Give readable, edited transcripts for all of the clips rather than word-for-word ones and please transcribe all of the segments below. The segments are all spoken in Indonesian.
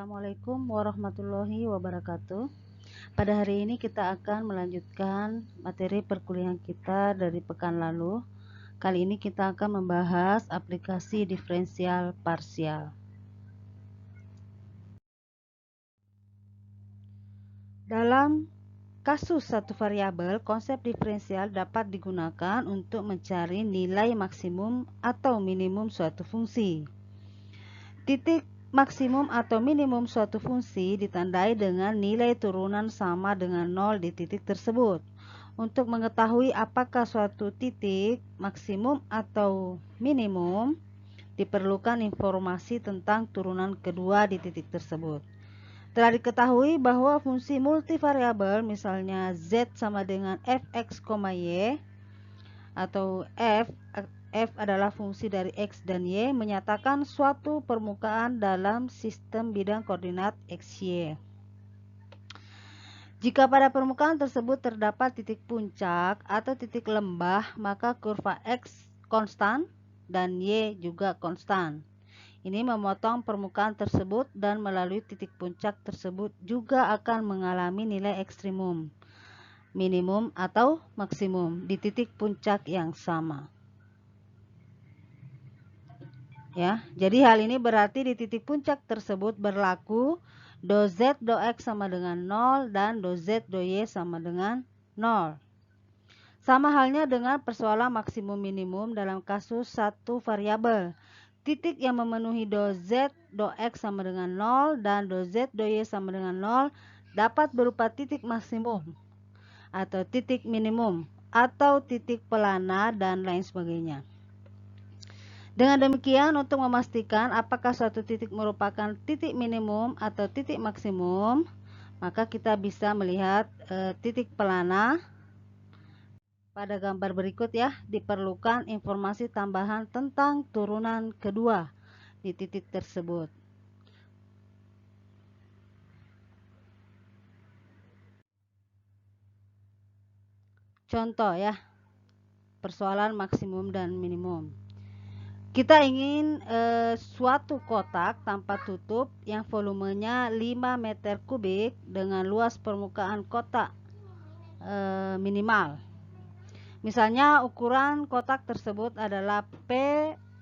Assalamualaikum warahmatullahi wabarakatuh. Pada hari ini kita akan melanjutkan materi perkuliahan kita dari pekan lalu. Kali ini kita akan membahas aplikasi diferensial parsial. Dalam kasus satu variabel, konsep diferensial dapat digunakan untuk mencari nilai maksimum atau minimum suatu fungsi. Titik maksimum atau minimum suatu fungsi ditandai dengan nilai turunan sama dengan 0 di titik tersebut. Untuk mengetahui apakah suatu titik maksimum atau minimum, diperlukan informasi tentang turunan kedua di titik tersebut. Telah diketahui bahwa fungsi multivariabel misalnya z sama dengan fx, y atau f adalah fungsi dari x dan y menyatakan suatu permukaan dalam sistem bidang koordinat xy. Jika pada permukaan tersebut terdapat titik puncak atau titik lembah, maka kurva x konstan dan y juga konstan. Ini memotong permukaan tersebut dan melalui titik puncak tersebut juga akan mengalami nilai ekstrimum, minimum atau maksimum di titik puncak yang sama. Ya, jadi hal ini berarti di titik puncak tersebut berlaku do z do x sama dengan 0 dan do z do y sama dengan 0. Sama halnya dengan persoalan maksimum minimum dalam kasus satu variabel. Titik yang memenuhi do z do x sama dengan 0 dan do z do y sama dengan 0 dapat berupa titik maksimum atau titik minimum atau titik pelana dan lain sebagainya. Dengan demikian, untuk memastikan apakah suatu titik merupakan titik minimum atau titik maksimum, maka kita bisa melihat titik pelana. Pada gambar berikut ya, diperlukan informasi tambahan tentang turunan kedua di titik tersebut. Contoh ya, persoalan maksimum dan minimum. Kita ingin suatu kotak tanpa tutup yang volumenya 5 meter kubik dengan luas permukaan kotak minimal. Misalnya ukuran kotak tersebut adalah P,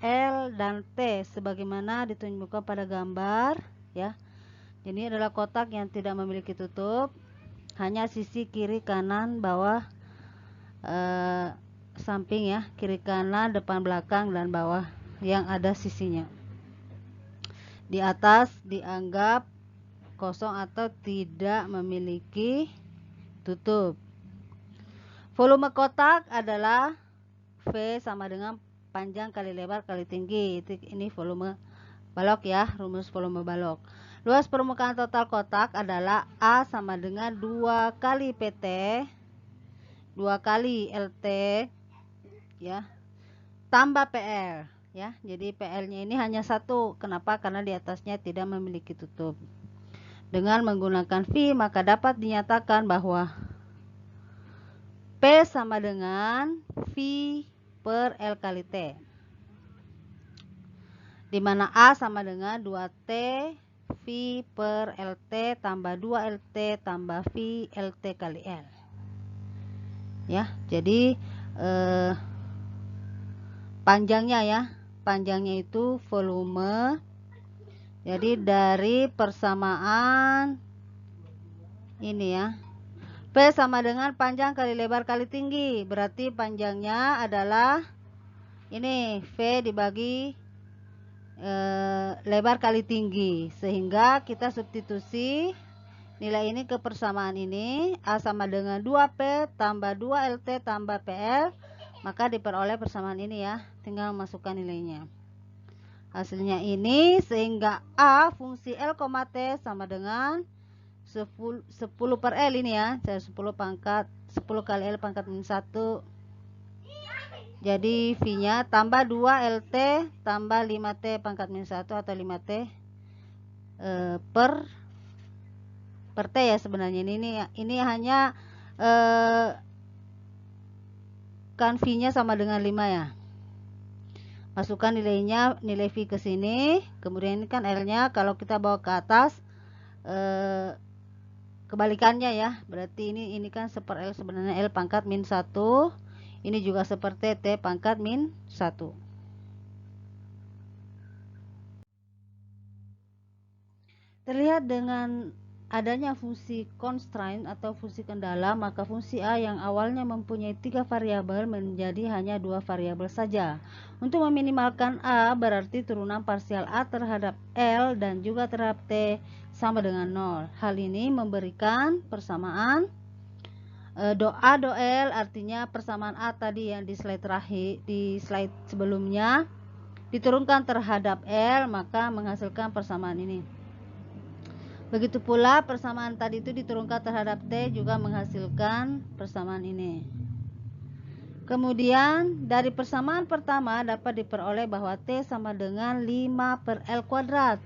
L, dan T sebagaimana ditunjukkan pada gambar ya. Ini adalah kotak yang tidak memiliki tutup, hanya sisi kiri, kanan, bawah, samping ya, kiri, kanan, depan, belakang, dan bawah yang ada sisinya. Di atas dianggap kosong atau tidak memiliki tutup. Volume kotak adalah V sama dengan panjang kali lebar kali tinggi. Ini volume balok ya, rumus volume balok. Luas permukaan total kotak adalah A sama dengan 2 kali PT, 2 kali LT ya, tambah PL ya. Jadi PL-nya ini hanya 1. Kenapa? Karena di atasnya tidak memiliki tutup. Dengan menggunakan V, maka dapat dinyatakan bahwa P sama dengan V per L kali T, di mana A sama dengan 2T V per LT tambah 2LT tambah V LT kali L ya. Jadi panjangnya ya, panjangnya itu volume. Jadi dari persamaan ini ya, P sama dengan panjang kali lebar kali tinggi, berarti panjangnya adalah ini V dibagi lebar kali tinggi, sehingga kita substitusi nilai ini ke persamaan ini. A sama dengan 2P tambah 2LT tambah PL, maka diperoleh persamaan ini ya, tinggal masukkan nilainya. Hasilnya ini, sehingga A fungsi L, T sama dengan 10 per L ini ya, 10 kali L pangkat min 1. Jadi V-nya tambah 2LT tambah 5T pangkat min 1 atau 5T per T ya sebenarnya. Ini hanya kan V-nya sama dengan 5 ya. Masukkan nilainya, nilai V ke sini. Kemudian ini kan L-nya kalau kita bawa ke atas kebalikannya ya. Berarti ini kan seper L, sebenarnya L pangkat min 1. Ini juga seperti T pangkat min 1. Terlihat dengan adanya fungsi constraint atau fungsi kendala, maka fungsi A yang awalnya mempunyai 3 variabel menjadi hanya 2 variabel saja. Untuk meminimalkan A, berarti turunan parsial A terhadap L dan juga terhadap T sama dengan 0. Hal ini memberikan persamaan do A do L, artinya persamaan A tadi yang di slide terakhir, di slide sebelumnya diturunkan terhadap L, maka menghasilkan persamaan ini. Begitu pula persamaan tadi itu diturunkan terhadap T juga menghasilkan persamaan ini. Kemudian dari persamaan pertama dapat diperoleh bahwa T sama dengan 5 per L kuadrat.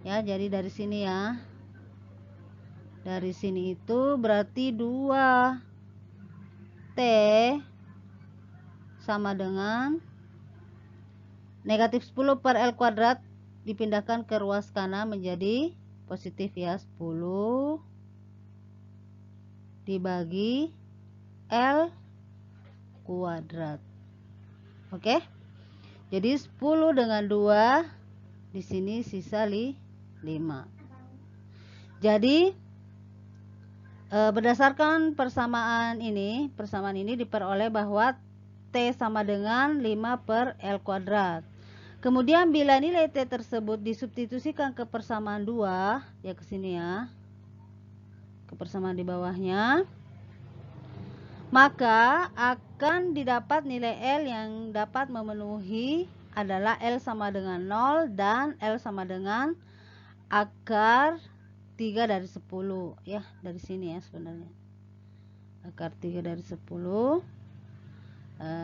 Ya, jadi dari sini ya. Dari sini itu berarti 2 T sama dengan negatif 10 per L kuadrat dipindahkan ke ruas kanan menjadi positif ya, 10 dibagi L kuadrat. Oke. Jadi 10 dengan 2 di sini sisa 5. Jadi berdasarkan persamaan ini diperoleh bahwa T sama dengan 5 per L kuadrat. Kemudian bila nilai T tersebut disubstitusikan ke persamaan 2, ya ke sini ya, ke persamaan di bawahnya, maka akan didapat nilai L yang dapat memenuhi adalah L sama dengan 0 dan L sama dengan akar 3 dari 10 ya, dari sini ya sebenarnya. Akar 3 dari 10.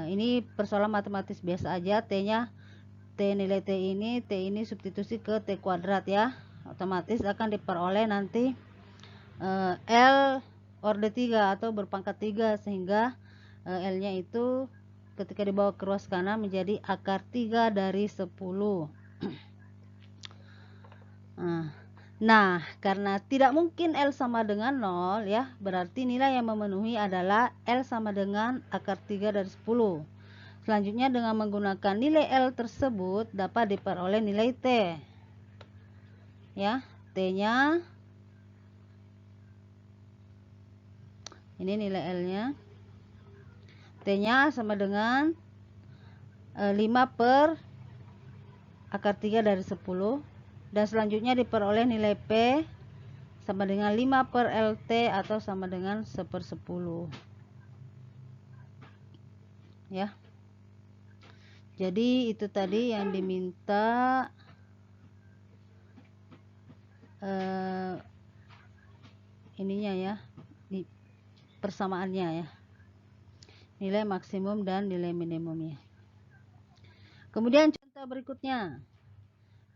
Ini persoalan matematis biasa aja, nilai T ini substitusi ke T kuadrat ya, otomatis akan diperoleh nanti L orde 3 atau berpangkat 3, sehingga L nya itu ketika dibawa ke ruas kanan menjadi akar 3 dari 10. Nah, karena tidak mungkin L sama dengan 0 ya, berarti nilai yang memenuhi adalah L sama dengan akar 3 dari 10. Selanjutnya dengan menggunakan nilai L tersebut dapat diperoleh nilai T. Ya, T-nya ini nilai L-nya. T-nya sama dengan 5 per akar 3 dari 10. Dan selanjutnya diperoleh nilai P sama dengan 5 per LT atau sama dengan 1/10. Ya. Jadi itu tadi yang diminta ininya ya, persamaannya ya, nilai maksimum dan nilai minimumnya. Kemudian contoh berikutnya,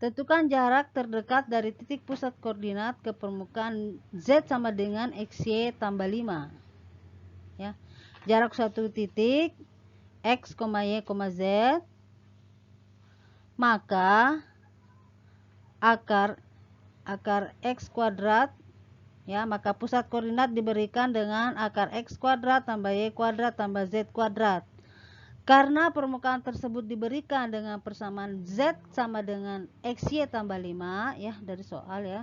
tentukan jarak terdekat dari titik pusat koordinat ke permukaan Z sama dengan XY tambah 5 ya. Jarak suatu titik X, Y, Z, maka akar X kuadrat ya, maka pusat koordinat diberikan dengan akar X kuadrat tambah Y kuadrat tambah Z kuadrat. Karena permukaan tersebut diberikan dengan persamaan Z sama dengan XY tambah 5 ya, dari soal ya.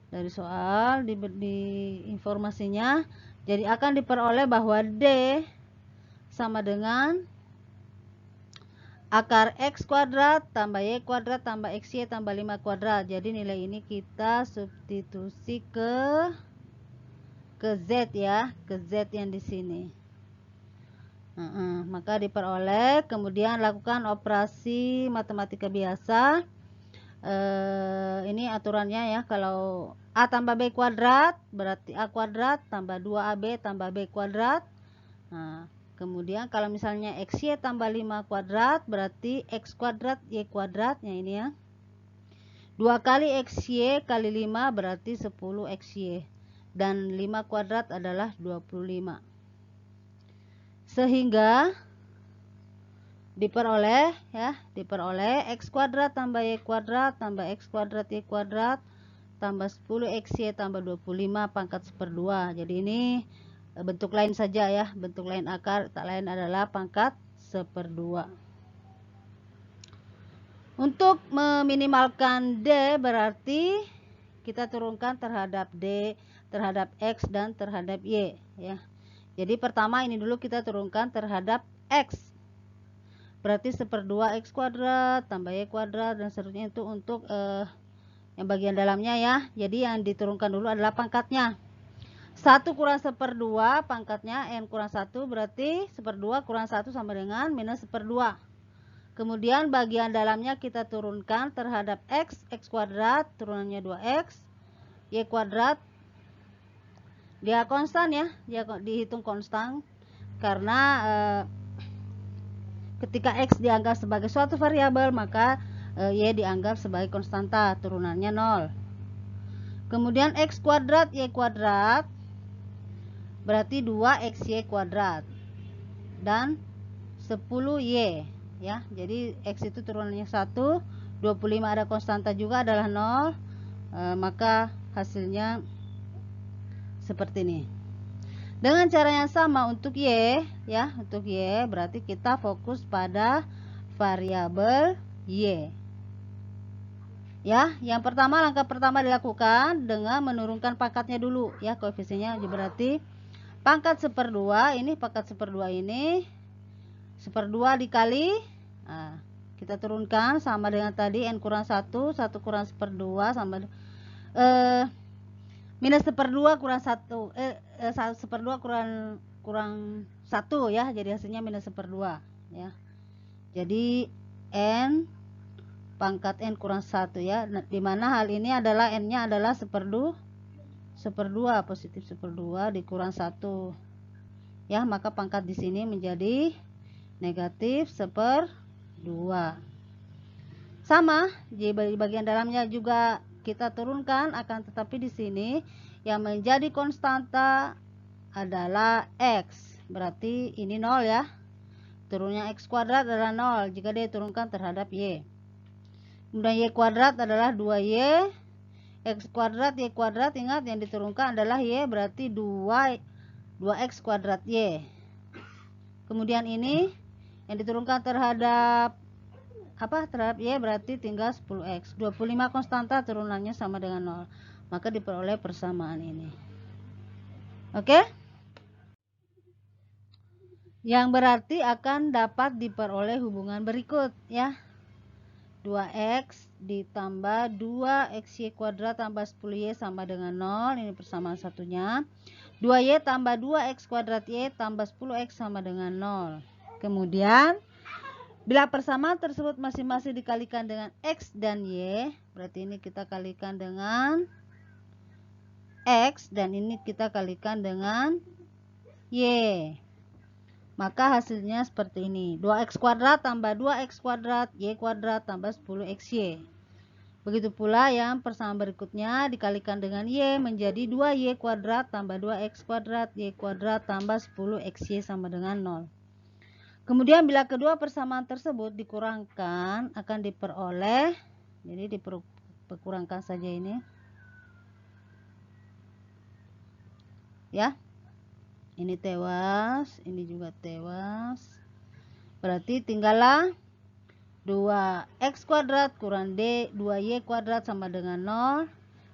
Dari soal di informasinya, jadi akan diperoleh bahwa D sama dengan akar X kuadrat tambah Y kuadrat tambah XY tambah 5 kuadrat. Jadi nilai ini kita substitusi ke Z ya, ke Z yang di sini. Maka diperoleh, kemudian lakukan operasi matematika biasa. Ini aturannya ya, kalau A tambah B kuadrat berarti A kuadrat tambah 2AB tambah B kuadrat. Nah, kemudian kalau misalnya XY tambah 5 kuadrat berarti X kuadrat Y kuadrat, ya ini ya. 2 kali XY kali 5 berarti 10 XY. Dan 5 kuadrat adalah 25. Sehingga diperoleh x kuadrat tambah y kuadrat tambah x kuadrat y kuadrat tambah 10xy tambah 25 pangkat 1/2. Jadi ini bentuk lain saja ya, bentuk lain akar, tak lain adalah pangkat 1/2. Untuk meminimalkan D berarti kita turunkan terhadap D, terhadap X dan terhadap Y ya. Jadi pertama ini dulu kita turunkan terhadap X. Berarti 1/2 X kuadrat tambah Y kuadrat dan seterusnya itu untuk yang bagian dalamnya ya. Jadi yang diturunkan dulu adalah pangkatnya. 1 kurang 1/2 pangkatnya N kurang 1 berarti 1/2 kurang 1 sama dengan minus 1/2. Kemudian bagian dalamnya kita turunkan terhadap X kuadrat turunannya 2X, Y kuadrat dia konstan ya, dia dihitung konstan karena ketika X dianggap sebagai suatu variabel maka Y dianggap sebagai konstanta, turunannya 0. Kemudian X kuadrat Y kuadrat berarti 2XY kuadrat dan 10Y ya. Jadi X itu turunannya 1, 25 ada konstanta juga adalah 0, maka hasilnya seperti ini. Dengan cara yang sama untuk Y ya, untuk Y berarti kita fokus pada variabel Y. Ya, yang pertama langkah pertama dilakukan dengan menurunkan pangkatnya dulu ya, koefisiennya berarti pangkat 1/2 ini, pangkat 1/2 ini 1/2 dikali kita turunkan sama dengan tadi N kurang 1, 1 kurang 1/2 sama minus 1/2 kurang 1 1/2 kurang 1 ya, jadi hasilnya minus 1/2 ya. Jadi N pangkat N kurang 1 ya, dimana hal ini adalah N nya adalah 1/2 positif 1/2 dikurang 1 ya, maka pangkat di sini menjadi negatif 1/2. Sama di bagian dalamnya juga kita turunkan, akan tetapi di sini yang menjadi konstanta adalah X, berarti ini 0 ya, turunnya X kuadrat adalah 0 jika dia diturunkan terhadap Y. Kemudian Y kuadrat adalah 2Y, X kuadrat Y kuadrat, ingat yang diturunkan adalah Y berarti 2X kuadrat Y. Kemudian ini yang diturunkan terhadap terhadap Y berarti tinggal 10X. 25 konstanta turunannya sama dengan 0, maka diperoleh persamaan ini. Oke? Yang berarti akan dapat diperoleh hubungan berikut ya. 2X ditambah 2XY kuadrat tambah 10Y sama dengan 0, ini persamaan satunya. 2Y tambah 2X kuadrat Y tambah 10X sama dengan 0. Kemudian bila persamaan tersebut masing-masing dikalikan dengan X dan Y, berarti ini kita kalikan dengan X dan ini kita kalikan dengan Y. Maka hasilnya seperti ini. 2X kuadrat tambah 2X kuadrat Y kuadrat tambah 10XY. Begitu pula yang persamaan berikutnya dikalikan dengan Y menjadi 2Y kuadrat tambah 2X kuadrat Y kuadrat tambah 10XY sama dengan 0. Kemudian bila kedua persamaan tersebut dikurangkan akan diperoleh, jadi dikurangkan saja ini ya, ini tewas, ini juga tewas, berarti tinggallah 2X kuadrat kurang 2Y kuadrat sama dengan 0,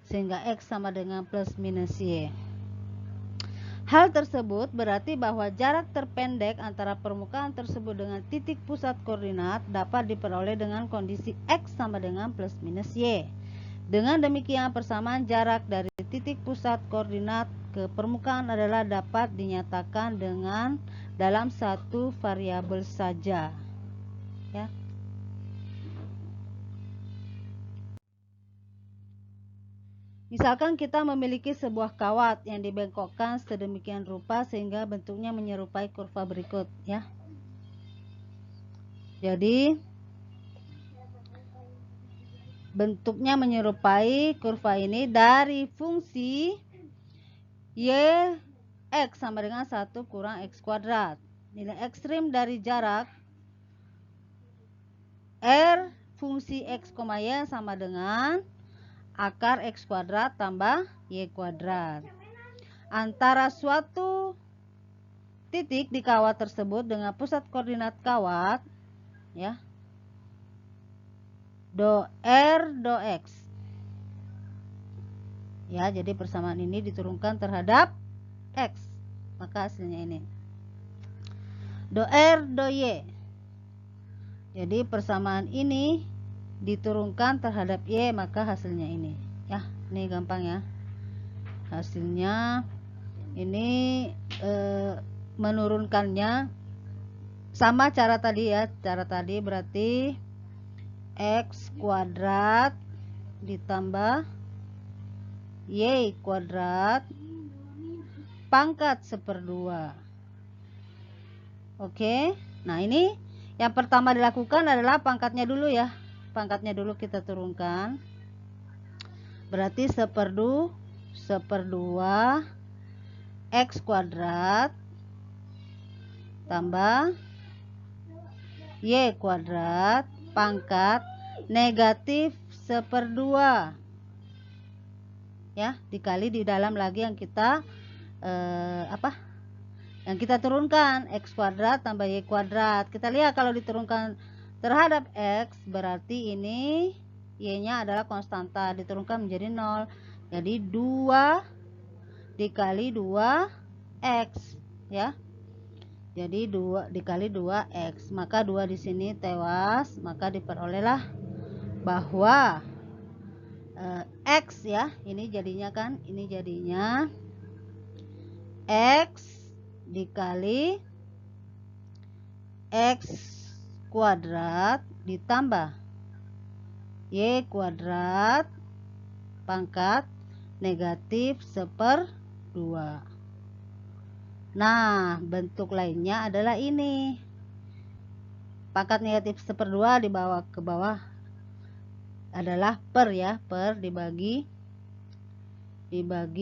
sehingga X sama dengan plus minus Y. Hal tersebut berarti bahwa jarak terpendek antara permukaan tersebut dengan titik pusat koordinat dapat diperoleh dengan kondisi X sama dengan plus minus Y. Dengan demikian persamaan jarak dari titik pusat koordinat ke permukaan adalah dapat dinyatakan dengan dalam satu variabel saja ya. Misalkan kita memiliki sebuah kawat yang dibengkokkan sedemikian rupa sehingga bentuknya menyerupai kurva berikut ya. Jadi bentuknya menyerupai kurva ini dari fungsi Y X sama dengan 1 kurang X kuadrat. Nilai ekstrim dari jarak R fungsi X, Y sama dengan akar X kuadrat tambah Y kuadrat. Antara suatu titik di kawat tersebut dengan pusat koordinat kawat, ya, do R do X. Ya, jadi persamaan ini diturunkan terhadap X, maka hasilnya ini. Do R do Y. Jadi persamaan ini diturunkan terhadap Y, maka hasilnya ini. Ya, ini gampang ya. Hasilnya ini menurunkannya sama cara tadi ya. Cara tadi berarti X kuadrat ditambah Y kuadrat pangkat 1/2. Oke, nah ini yang pertama dilakukan adalah pangkatnya dulu ya. Pangkatnya dulu kita turunkan. Berarti 1/2 X kuadrat tambah Y kuadrat pangkat negatif 1/2. Ya, dikali di dalam lagi yang kita yang kita turunkan, X kuadrat tambah Y kuadrat. Kita lihat kalau diturunkan terhadap X, berarti ini Y-nya adalah konstanta, diturunkan menjadi 0. Jadi 2 dikali 2X ya. Jadi 2 dikali 2X, maka 2 di sini tewas, maka diperolehlah bahwa X ya, ini jadinya kan, ini jadinya X dikali X kuadrat ditambah Y kuadrat pangkat negatif 1/2. Nah, bentuk lainnya adalah ini. Pangkat negatif 1/2 dibawa ke bawah adalah per ya, per dibagi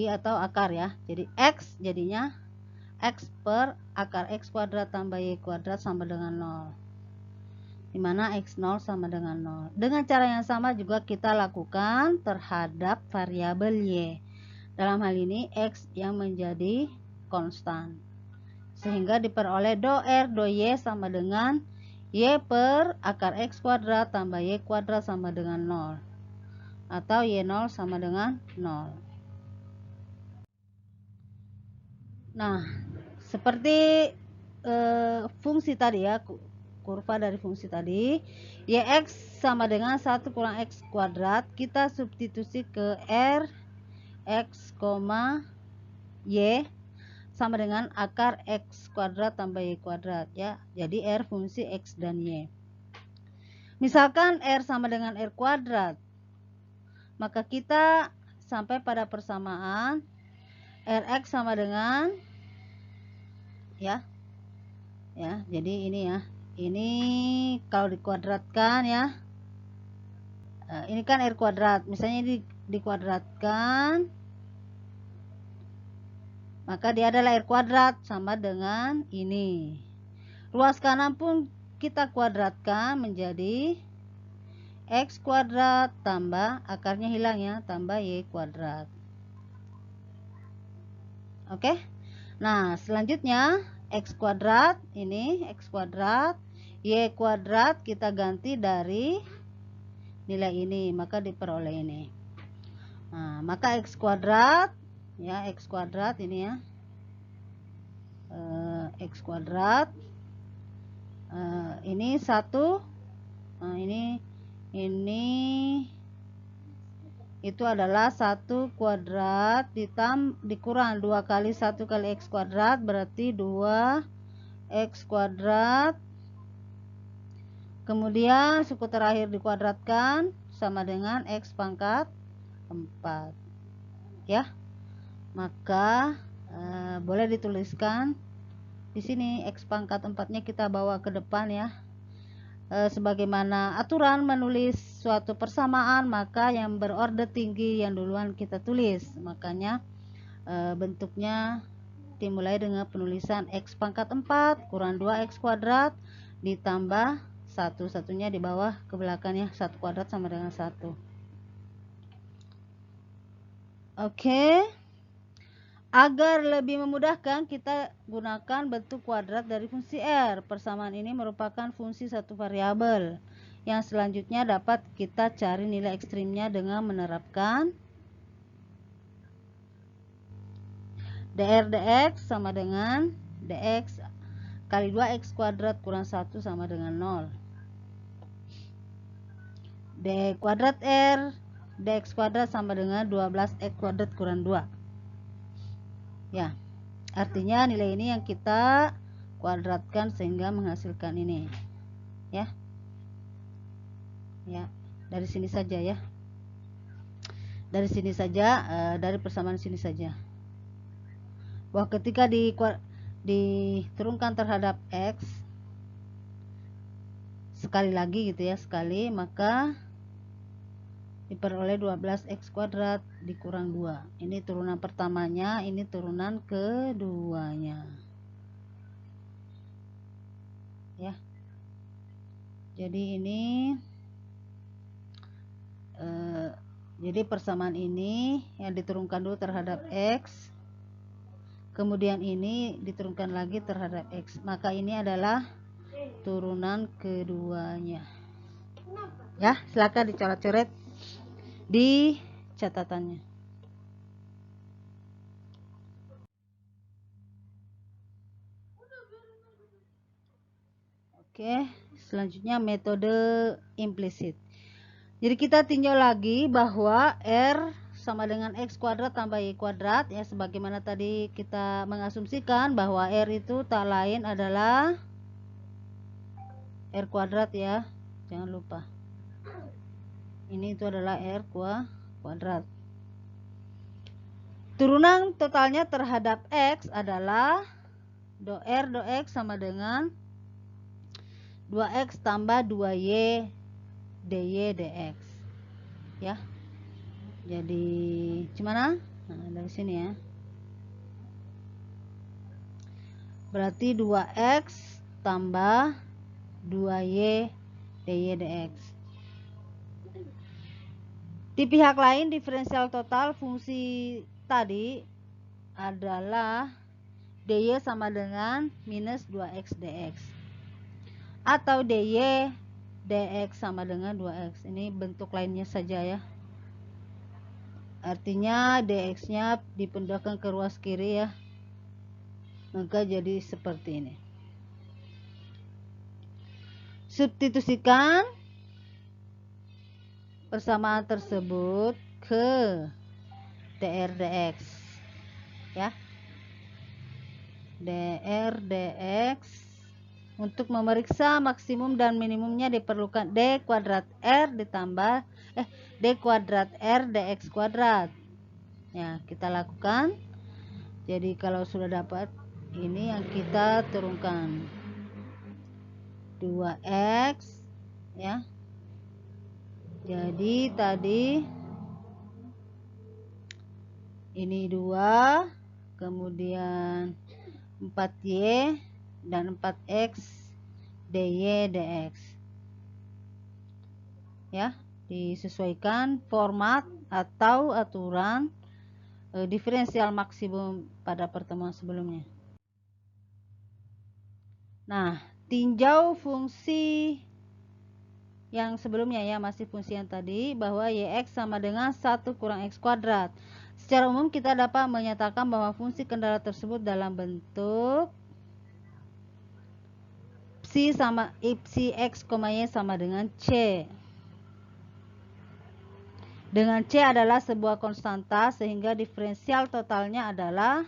atau akar ya. Jadi X jadinya X per akar X kuadrat tambah Y kuadrat sama dengan 0. Dimana X0 sama dengan 0. Dengan cara yang sama juga kita lakukan terhadap variabel Y. Dalam hal ini X yang menjadi konstan. Sehingga diperoleh do R do Y sama dengan Y per akar X kuadrat tambah Y kuadrat sama dengan 0. Atau Y0 sama dengan 0. Nah, seperti fungsi tadi ya, kurva dari fungsi tadi, YX sama dengan 1 kurang X kuadrat, kita substitusi ke R X, Y sama dengan akar X kuadrat tambah Y kuadrat ya. Jadi R fungsi X dan Y. Misalkan R sama dengan R kuadrat, maka kita sampai pada persamaan Rx sama dengan ya. Jadi ini ya. Ini kalau dikuadratkan ya. Ini kan R kuadrat, misalnya ini dikuadratkan, maka dia adalah R kuadrat sama dengan ini. Ruas kanan pun kita kuadratkan menjadi X kuadrat tambah akarnya hilang ya, tambah Y kuadrat. Oke. Nah, selanjutnya X kuadrat, ini X kuadrat, Y kuadrat kita ganti dari nilai ini, maka diperoleh ini. Nah, maka X kuadrat ya, X kuadrat ini ya, X kuadrat ini 1, ini itu adalah 1 kuadrat dikurang 2 kali 1 kali X kuadrat, berarti 2 X kuadrat, kemudian suku terakhir dikuadratkan sama dengan X pangkat 4 ya. Maka boleh dituliskan di sini X pangkat 4-nya kita bawa ke depan ya. Sebagaimana aturan menulis suatu persamaan, maka yang berorder tinggi yang duluan kita tulis. Makanya bentuknya dimulai dengan penulisan X pangkat 4 kurang 2X kuadrat ditambah 1, satunya di bawah ke belakangnya, 1 kuadrat sama dengan 1. Oke. Agar lebih memudahkan, kita gunakan bentuk kuadrat dari fungsi R. Persamaan ini merupakan fungsi satu variabel. Yang selanjutnya dapat kita cari nilai ekstrimnya dengan menerapkan dr dx sama dengan dx kali 2x kuadrat kurang 1 sama dengan 0. D kuadrat R dx kuadrat sama dengan 12x kuadrat kurang 2. Ya, artinya nilai ini yang kita kuadratkan sehingga menghasilkan ini. Ya. Ya, dari sini saja ya. Dari sini saja, dari persamaan sini saja. Bahwa ketika diturunkan terhadap X, sekali lagi gitu ya, sekali, maka diperoleh 12x kuadrat dikurang 2. Ini turunan pertamanya, ini turunan keduanya. Ya. Jadi ini jadi persamaan ini yang diturunkan dulu terhadap X, kemudian ini diturunkan lagi terhadap X, maka ini adalah turunan keduanya. Ya, silakan dicoret-coret di catatannya. Oke, selanjutnya metode implisit. Jadi kita tinjau lagi bahwa R sama dengan X kuadrat tambah Y kuadrat, ya, sebagaimana tadi kita mengasumsikan bahwa R itu tak lain adalah R kuadrat ya, jangan lupa. Ini itu adalah R kuadrat. Turunan totalnya terhadap X adalah R do X sama dengan 2X tambah 2Y dy dx. Ya. Jadi gimana? Nah, dari sini ya. Berarti 2x tambah 2y dy dx. Di pihak lain, diferensial total fungsi tadi adalah dy sama dengan minus 2x dx. Atau dy dx sama dengan 2x. Ini bentuk lainnya saja ya. Artinya dx-nya dipindahkan ke ruas kiri ya. Maka jadi seperti ini. Substitusikan persamaan tersebut ke dr dx. Ya. Dr dx. Untuk memeriksa maksimum dan minimumnya diperlukan d kuadrat r ditambah d kuadrat r dx kuadrat. Ya, kita lakukan. Jadi kalau sudah dapat, ini yang kita turunkan 2x ya. Jadi tadi ini 2, kemudian 4y dan 4x dy dx. Ya, disesuaikan format atau aturan diferensial maksimum pada pertemuan sebelumnya. Nah, tinjau fungsi yang sebelumnya ya, masih fungsi yang tadi, bahwa yx sama dengan 1 kurang x kuadrat. Secara umum kita dapat menyatakan bahwa fungsi kendala tersebut dalam bentuk psi x, y sama dengan c. Dengan c adalah sebuah konstanta, sehingga diferensial totalnya adalah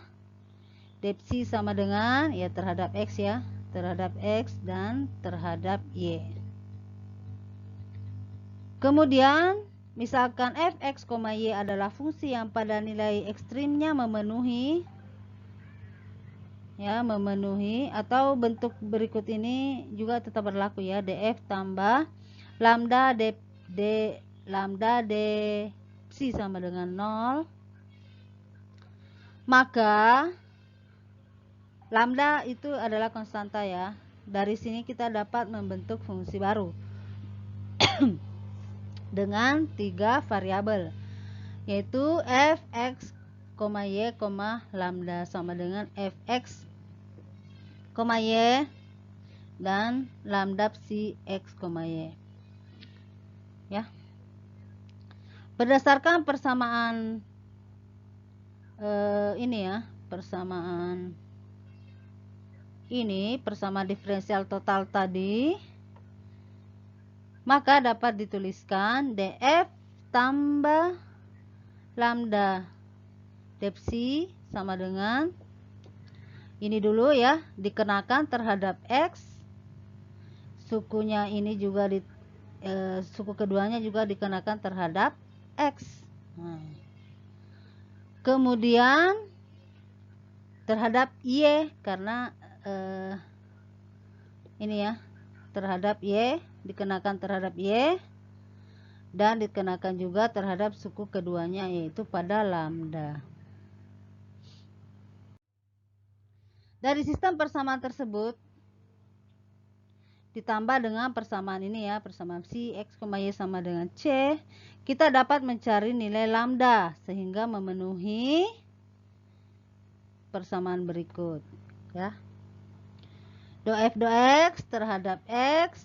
dpsi sama dengan ya terhadap x ya, terhadap x dan terhadap y. Kemudian misalkan fx, y adalah fungsi yang pada nilai ekstrimnya memenuhi atau bentuk berikut ini juga tetap berlaku ya, df tambah lambda d psi sama dengan 0, maka lambda itu adalah konstanta ya, dari sini kita dapat membentuk fungsi baru dengan 3 variabel, yaitu fx, y, lambda sama dengan fx, y dan lambda psi x, y. Ya. Berdasarkan persamaan ini ya, persamaan diferensial total tadi, maka dapat dituliskan df tambah lambda dpsi sama dengan ini dulu ya, dikenakan terhadap x, sukunya ini juga suku keduanya juga dikenakan terhadap x. Kemudian terhadap y, karena ini ya, terhadap y, dikenakan terhadap y dan dikenakan juga terhadap suku keduanya, yaitu pada lambda. Dari sistem persamaan tersebut ditambah dengan persamaan ini ya, persamaan psi x, y sama dengan c, kita dapat mencari nilai lambda sehingga memenuhi persamaan berikut ya. Do f do x terhadap x,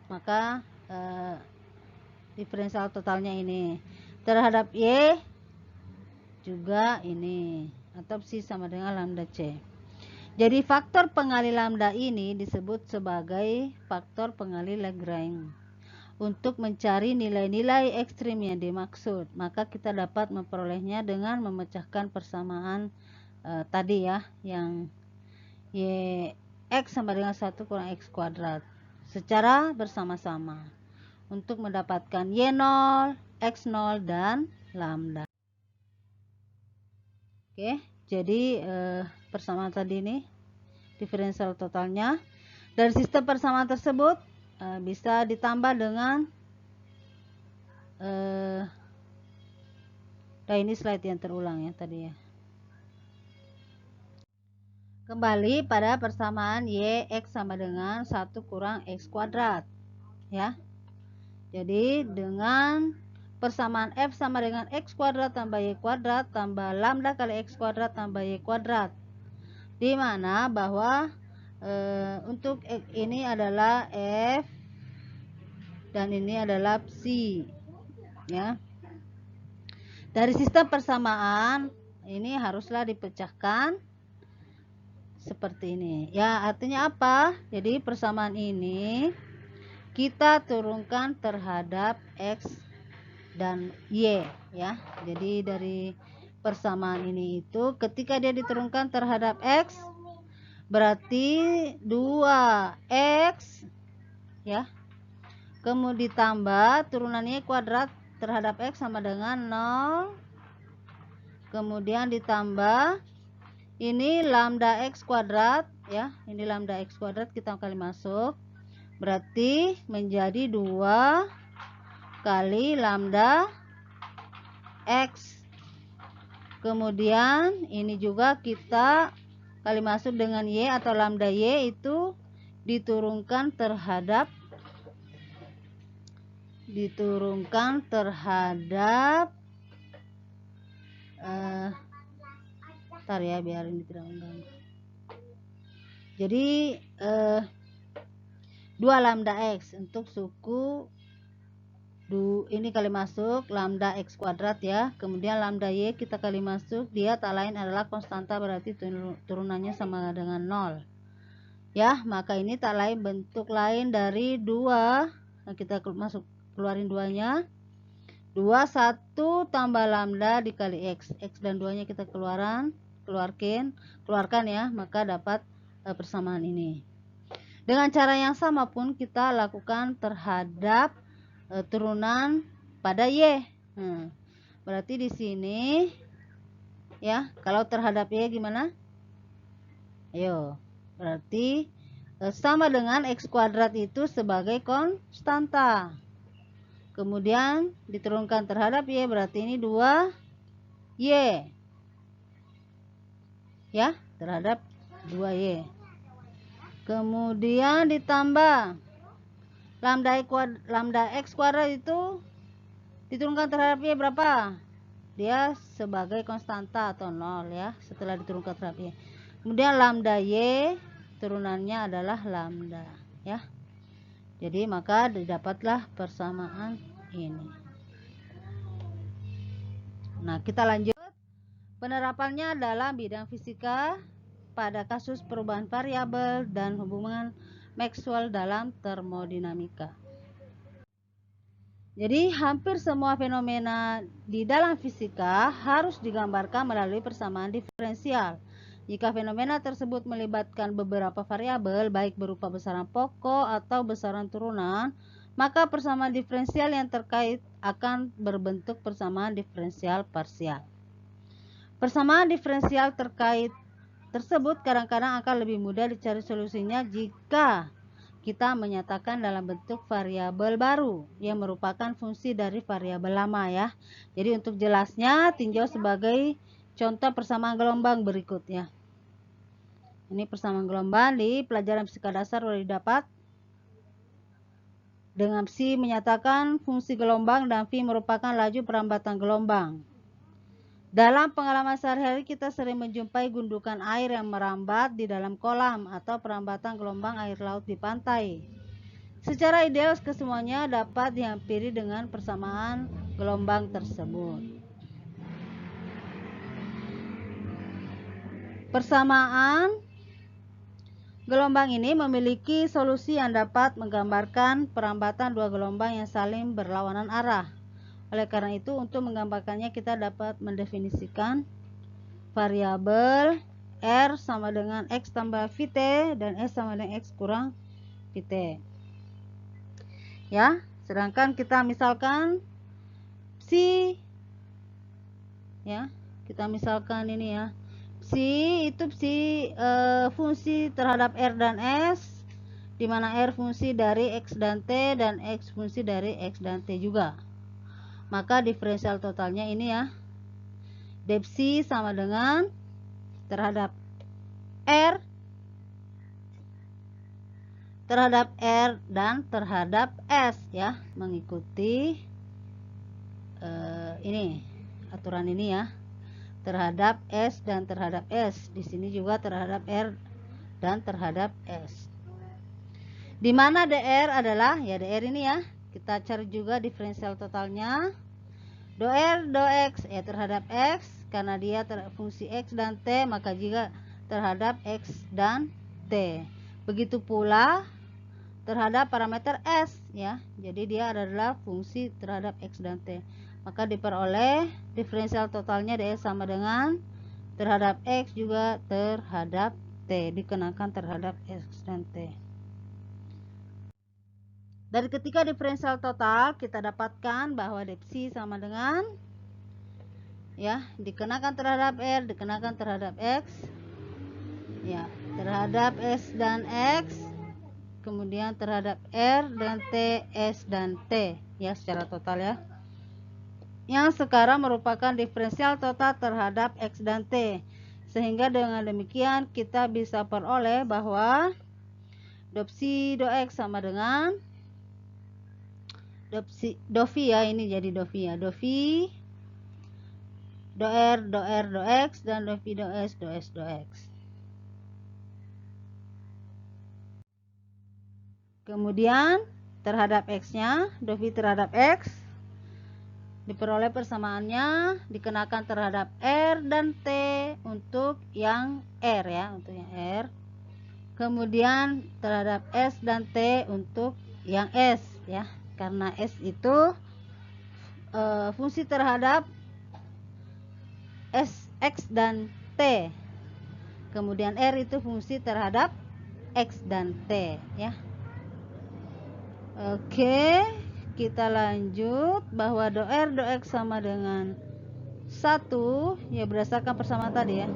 maka diferensial totalnya ini, terhadap y juga ini, atau psi sama dengan lambda c. Jadi faktor pengali lambda ini disebut sebagai faktor pengali Lagrange. Untuk mencari nilai-nilai ekstrim yang dimaksud, maka kita dapat memperolehnya dengan memecahkan persamaan tadi ya, yang y x sama dengan 1 kurang x kuadrat secara bersama-sama untuk mendapatkan y0, x0 dan lambda. Oke, jadi persamaan tadi ini diferensial totalnya dari sistem persamaan tersebut bisa ditambah dengan ini slide yang terulang ya tadi ya. Kembali pada persamaan y x sama dengan 1 kurang x kuadrat ya. Jadi dengan persamaan f sama dengan x kuadrat tambah y kuadrat tambah lambda kali x kuadrat tambah y kuadrat, di mana bahwa untuk ini adalah f dan ini adalah psi ya. Dari sistem persamaan ini haruslah dipecahkan seperti ini ya. Artinya apa? Jadi persamaan ini kita turunkan terhadap x dan y ya. Jadi dari persamaan ini itu ketika dia diturunkan terhadap x, berarti 2x ya, kemudian ditambah turunannya kuadrat terhadap x sama dengan 0, kemudian ditambah ini lambda x kuadrat ya, ini lambda x kuadrat kita kali masuk, berarti menjadi 2 kali lambda x, kemudian ini juga kita kali masuk dengan y atau lambda y, itu diturunkan terhadap ntar ya biar ini tidak mengganggu. Jadi 2 lambda x untuk suku ini kali masuk lambda x kuadrat ya, kemudian lambda y kita kali masuk, dia tak lain adalah konstanta, berarti turunannya sama dengan 0 ya. Maka ini tak lain bentuk lain dari 2, nah, kita masuk keluarin 2-nya, 2 1 tambah lambda dikali x, x dan 2 nya kita keluarkan ya, maka dapat persamaan ini. Dengan cara yang sama pun kita lakukan terhadap turunan pada y. Berarti di sini ya, kalau terhadap y gimana? Ayo, berarti sama dengan x kuadrat itu sebagai konstanta. Kemudian diturunkan terhadap y, berarti ini 2y. Ya, terhadap 2y. Kemudian ditambah lambda x kuadrat itu diturunkan terhadap y berapa? Dia sebagai konstanta atau 0 ya, setelah diturunkan terhadap y. Kemudian lambda y turunannya adalah lambda ya. Jadi maka didapatlah persamaan ini. Nah, kita lanjut. Penerapannya dalam bidang fisika pada kasus perubahan variabel dan hubungan Maxwell dalam termodinamika. Jadi hampir semua fenomena di dalam fisika harus digambarkan melalui persamaan diferensial. Jika fenomena tersebut melibatkan beberapa variabel, baik berupa besaran pokok atau besaran turunan, maka persamaan diferensial yang terkait akan berbentuk persamaan diferensial parsial. Persamaan diferensial terkait tersebut kadang-kadang akan lebih mudah dicari solusinya jika kita menyatakan dalam bentuk variabel baru yang merupakan fungsi dari variabel lama ya. Jadi untuk jelasnya tinjau sebagai contoh persamaan gelombang berikut ya. Ini persamaan gelombang di pelajaran fisika dasar sudah didapat. Dengan psi menyatakan fungsi gelombang dan v merupakan laju perambatan gelombang. Dalam pengalaman sehari-hari kita sering menjumpai gundukan air yang merambat di dalam kolam atau perambatan gelombang air laut di pantai. Secara ideal kesemuanya dapat dihampiri dengan persamaan gelombang tersebut. Persamaan gelombang ini memiliki solusi yang dapat menggambarkan perambatan dua gelombang yang saling berlawanan arah. Oleh karena itu, untuk menggambarkannya kita dapat mendefinisikan variabel R sama dengan X tambah Vt dan S sama dengan X kurang Vt. Ya, sedangkan kita misalkan psi ya, kita misalkan ini ya. Psi itu fungsi terhadap R dan S, di mana R fungsi dari X dan T dan X fungsi dari X dan T juga. Maka diferensial totalnya ini ya, dpsi sama dengan terhadap R dan terhadap S ya, mengikuti ini aturan ini ya, terhadap S dan terhadap S. Di sini juga terhadap R dan terhadap S. Di mana dr adalah ya dr ini ya. Kita cari juga diferensial totalnya. dr x ya terhadap x, karena dia fungsi x dan t, maka juga terhadap x dan t. Begitu pula terhadap parameter s ya. Jadi dia adalah fungsi terhadap x dan t. Maka diperoleh diferensial totalnya dx sama dengan terhadap x juga terhadap t, dikenakan terhadap x dan t. Dari ketika diferensial total kita dapatkan bahwa dpsi sama dengan ya, dikenakan terhadap R, dikenakan terhadap X ya, terhadap S dan X, kemudian terhadap R dan T, S dan T ya, secara total ya, yang sekarang merupakan diferensial total terhadap X dan T. Sehingga dengan demikian kita bisa peroleh bahwa dopsi do X sama dengan dovi ya, ini jadi dovi ya, dovi do R do X dan dovi do S do X. Kemudian terhadap X nya, dovi terhadap X diperoleh persamaannya dikenakan terhadap R dan T untuk yang R ya, untuk yang R. Kemudian terhadap S dan T untuk yang S ya, karena S itu fungsi terhadap S, X dan T. Kemudian R itu fungsi terhadap X dan T ya. Oke, kita lanjut bahwa do R do X sama dengan 1 ya, berdasarkan persamaan tadi ya.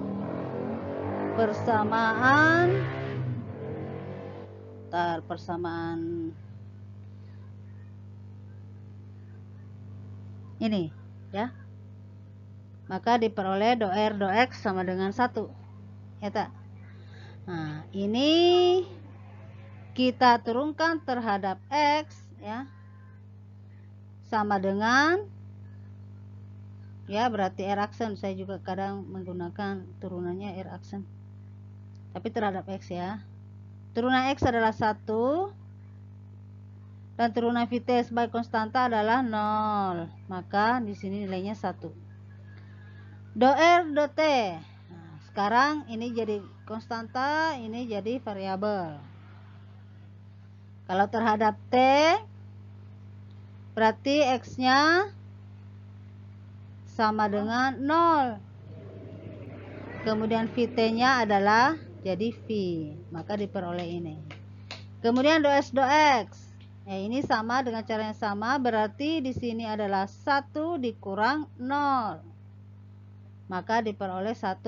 Persamaan ini ya. Maka diperoleh do R do X sama dengan 1 ya tak. Nah, ini kita turunkan terhadap X, ya, sama dengan, ya, berarti R aksen. Saya juga kadang menggunakan turunannya R aksen, tapi terhadap X, ya. Turunan X adalah 1 dan turunan Vt sebagai konstanta adalah 0. Maka di sini nilainya 1. Do R do T. Nah, sekarang ini jadi konstanta, ini jadi variabel. Kalau terhadap T, berarti X-nya sama dengan 0. Kemudian Vt-nya adalah jadi V. Maka diperoleh ini. Kemudian do S do X. Ya, ini sama dengan cara yang sama, berarti di sini adalah 1 dikurang 0. Maka diperoleh 1.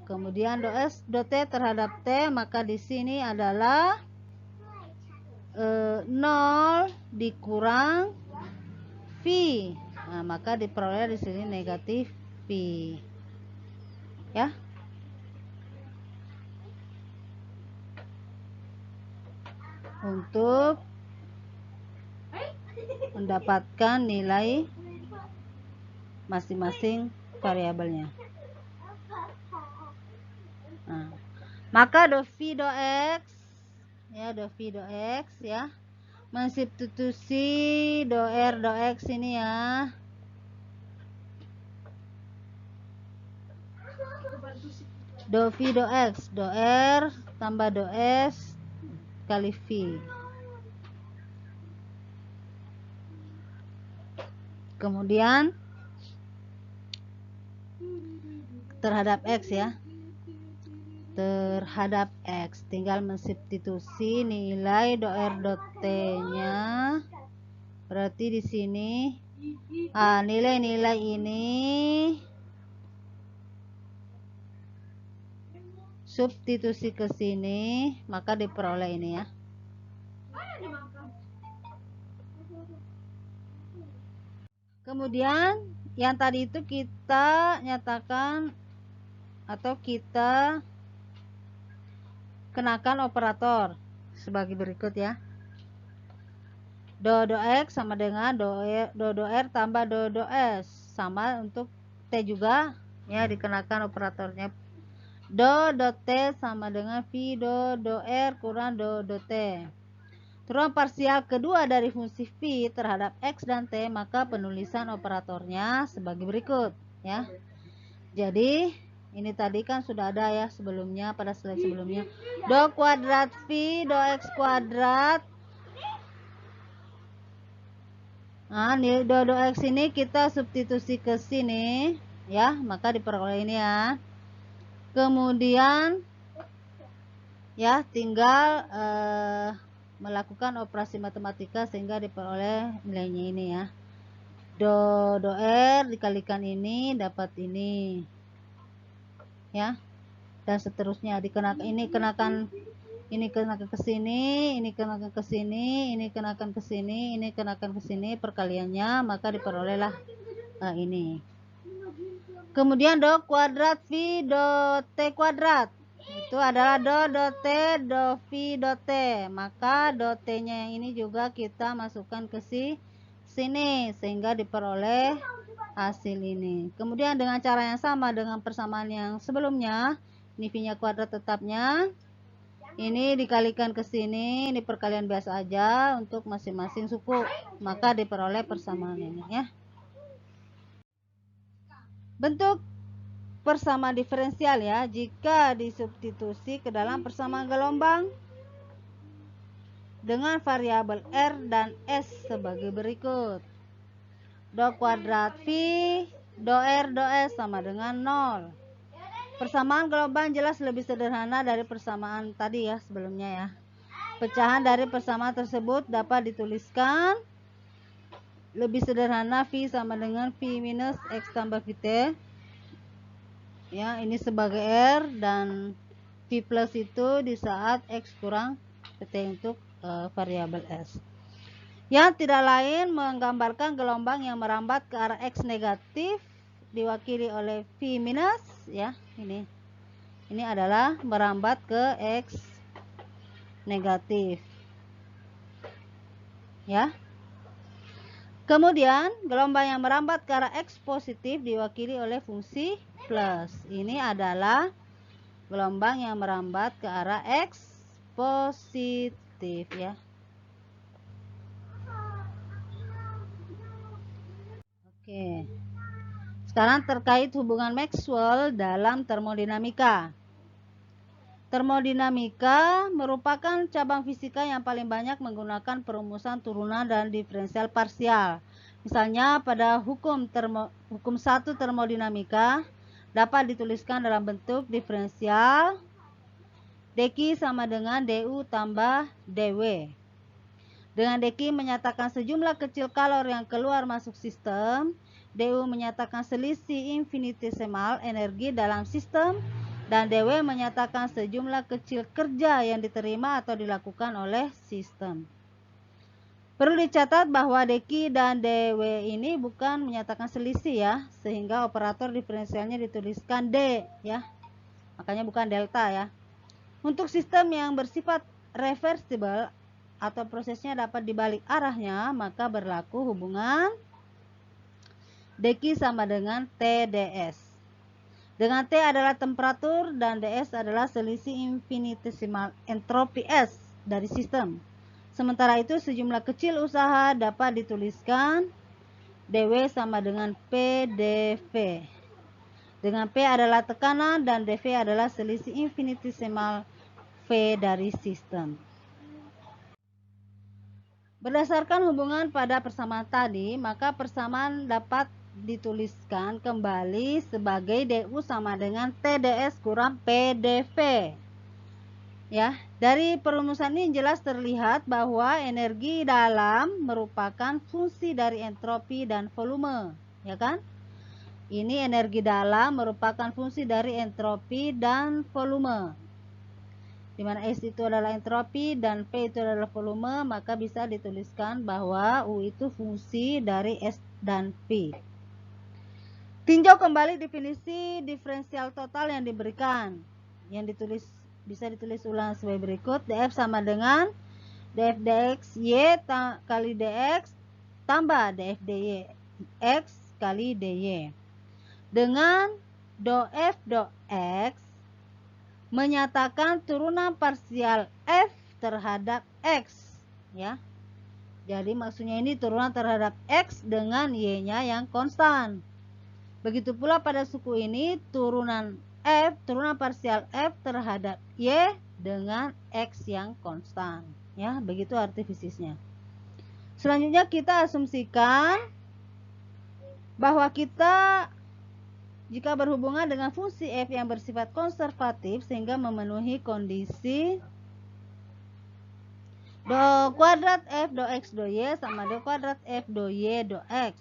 Kemudian do S do T terhadap T, maka di sini adalah 0 dikurang V. Nah, maka diperoleh di sini negatif V. Ya. Untuk mendapatkan nilai masing-masing variabelnya. Nah, maka do V do X, ya, do V do X, ya, mensubstitusi do R do X ini, ya. Do V do X, do R tambah do S kali V. Kemudian terhadap X, ya, terhadap X tinggal mensubstitusi nilai do R do T nya, berarti di sini nilai-nilai ini substitusi ke sini, maka diperoleh ini, ya. Kemudian yang tadi itu kita nyatakan atau kita kenakan operator sebagai berikut, ya. Do X sama dengan do R tambah do S, sama untuk T juga, ya, dikenakan operatornya. Do T sama dengan V do R kurang do T. Turunan parsial kedua dari fungsi V terhadap X dan T, maka penulisan operatornya sebagai berikut, ya. Jadi ini tadi kan sudah ada, ya, sebelumnya, pada slide sebelumnya. Do kuadrat V do X kuadrat. Nah, do X ini kita substitusi ke sini, ya, maka diperoleh ini, ya. Kemudian, ya, tinggal melakukan operasi matematika sehingga diperoleh nilainya ini, ya. Do R dikalikan ini dapat ini, ya, dan seterusnya. Ini kenakan ke sini, ini kenakan ke sini, ini kenakan ke sini, ini kenakan ke sini perkaliannya, maka diperolehlah ini. Kemudian do kuadrat V do T kuadrat, itu adalah do T do V do T, maka do T nya yang ini juga kita masukkan ke sini sehingga diperoleh hasil ini. Kemudian dengan cara yang sama dengan persamaan yang sebelumnya, ini V nya kuadrat tetapnya, ini dikalikan ke sini, ini perkalian biasa aja untuk masing-masing suku, maka diperoleh persamaan ini, ya. Bentuk persamaan diferensial, ya, jika disubstitusi ke dalam persamaan gelombang dengan variabel R dan S sebagai berikut. Do kuadrat V do R do S sama dengan 0. Persamaan gelombang jelas lebih sederhana dari persamaan tadi, ya, sebelumnya, ya. Pecahan dari persamaan tersebut dapat dituliskan lebih sederhana. V sama dengan V minus X tambah Vt, ya, ini sebagai R, dan V plus itu di saat X kurang Vt untuk variabel S, yang tidak lain menggambarkan gelombang yang merambat ke arah X negatif diwakili oleh V minus, ya, ini adalah merambat ke X negatif. ya. Kemudian gelombang yang merambat ke arah X positif diwakili oleh fungsi plus. Ini adalah gelombang yang merambat ke arah X positif, ya. Oke. Sekarang terkait hubungan Maxwell dalam termodinamika. Termodinamika merupakan cabang fisika yang paling banyak menggunakan perumusan turunan dan diferensial parsial. Misalnya pada hukum 1 termodinamika dapat dituliskan dalam bentuk diferensial dq sama dengan du tambah dw. Dengan dq menyatakan sejumlah kecil kalor yang keluar masuk sistem, du menyatakan selisih infinitesimal energi dalam sistem, dan dw menyatakan sejumlah kecil kerja yang diterima atau dilakukan oleh sistem. Perlu dicatat bahwa dq dan dw ini bukan menyatakan selisih, ya, sehingga operator diferensialnya dituliskan d, ya. Makanya bukan delta, ya. Untuk sistem yang bersifat reversible atau prosesnya dapat dibalik arahnya, maka berlaku hubungan dq sama dengan TdS. Dengan T adalah temperatur dan ds adalah selisih infinitesimal entropi S dari sistem. Sementara itu sejumlah kecil usaha dapat dituliskan dW sama dengan PdV. Dengan P adalah tekanan dan dV adalah selisih infinitesimal V dari sistem. Berdasarkan hubungan pada persamaan tadi, maka persamaan dapat dituliskan kembali sebagai du sama dengan TdS kurang PdV. Ya, dari perumusan ini jelas terlihat bahwa energi dalam merupakan fungsi dari entropi dan volume, ya kan? Ini energi dalam merupakan fungsi dari entropi dan volume. Di mana S itu adalah entropi dan V itu adalah volume, maka bisa dituliskan bahwa U itu fungsi dari S dan V. Tinjau kembali definisi diferensial total yang diberikan. Yang bisa ditulis ulang sebagai berikut. dF sama dengan dF dx Y kali dx tambah dF dy X kali dy. Dengan do F do X menyatakan turunan parsial F terhadap X, ya. Jadi maksudnya ini turunan terhadap X dengan Y-nya yang konstan. Begitu pula pada suku ini turunan parsial F terhadap Y dengan X yang konstan, ya. Begitu arti fisiknya. Selanjutnya kita asumsikan bahwa kita jika berhubungan dengan fungsi f yang bersifat konservatif sehingga memenuhi kondisi do kuadrat f do x do y sama do kuadrat f do y do x,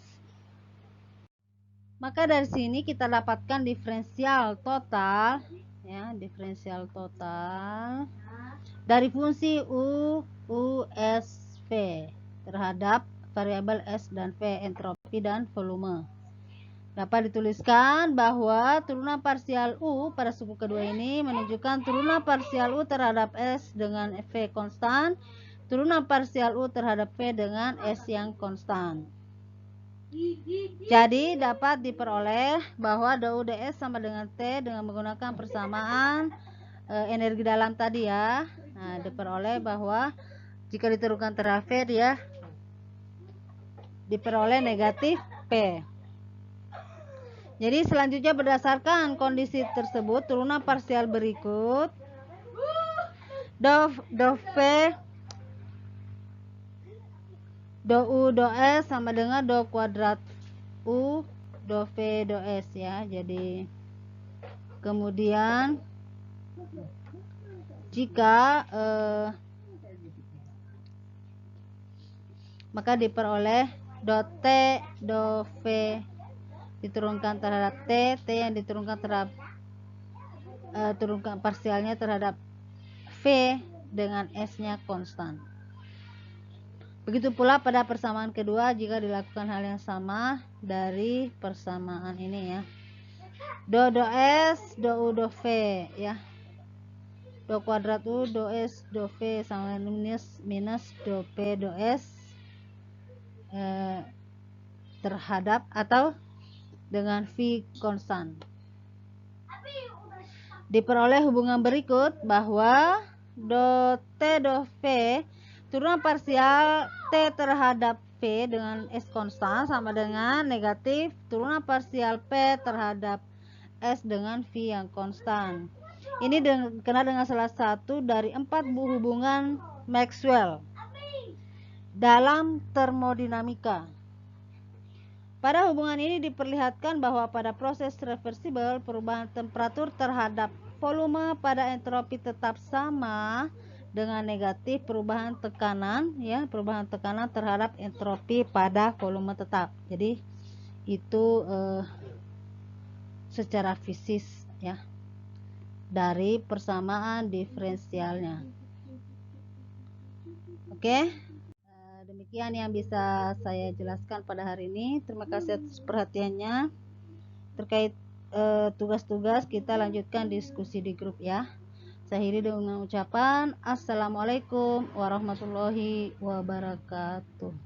maka dari sini kita dapatkan diferensial total, ya, diferensial total dari fungsi u s v terhadap variabel s dan v, entropi dan volume. Dapat dituliskan bahwa turunan parsial U pada suku kedua ini menunjukkan turunan parsial U terhadap S dengan V konstan, turunan parsial U terhadap V dengan S yang konstan. Jadi dapat diperoleh bahwa dou ds sama dengan T dengan menggunakan persamaan energi dalam tadi, ya. Nah, diperoleh bahwa jika diturunkan terhadap V, dia diperoleh negatif P. Jadi selanjutnya berdasarkan kondisi tersebut turunan parsial berikut do V do U do S sama dengan do kuadrat U do V do S, ya. Jadi kemudian jika maka diperoleh do T do V diturunkan terhadap T yang diturunkan terhadap turunkan parsialnya terhadap V dengan S-nya konstan. Begitu pula pada persamaan kedua jika dilakukan hal yang sama dari persamaan ini, ya. Do S do U do V, ya. Do kuadrat U do S do V sama minus do P do S terhadap atau dengan V konstan. Diperoleh hubungan berikut bahwa do T do V turunan parsial T terhadap V dengan S konstan sama dengan negatif turunan parsial P terhadap S dengan V yang konstan. Ini kena dengan salah satu dari 4 hubungan Maxwell dalam termodinamika. Pada hubungan ini diperlihatkan bahwa pada proses reversibel perubahan temperatur terhadap volume pada entropi tetap sama dengan negatif perubahan tekanan perubahan tekanan terhadap entropi pada volume tetap. Jadi itu secara fisik dari persamaan diferensialnya. Oke. Demikian yang bisa saya jelaskan pada hari ini. Terima kasih atas perhatiannya. Terkait tugas-tugas kita lanjutkan diskusi di grup ya. Saya akhiri dengan ucapan Assalamualaikum warahmatullahi wabarakatuh.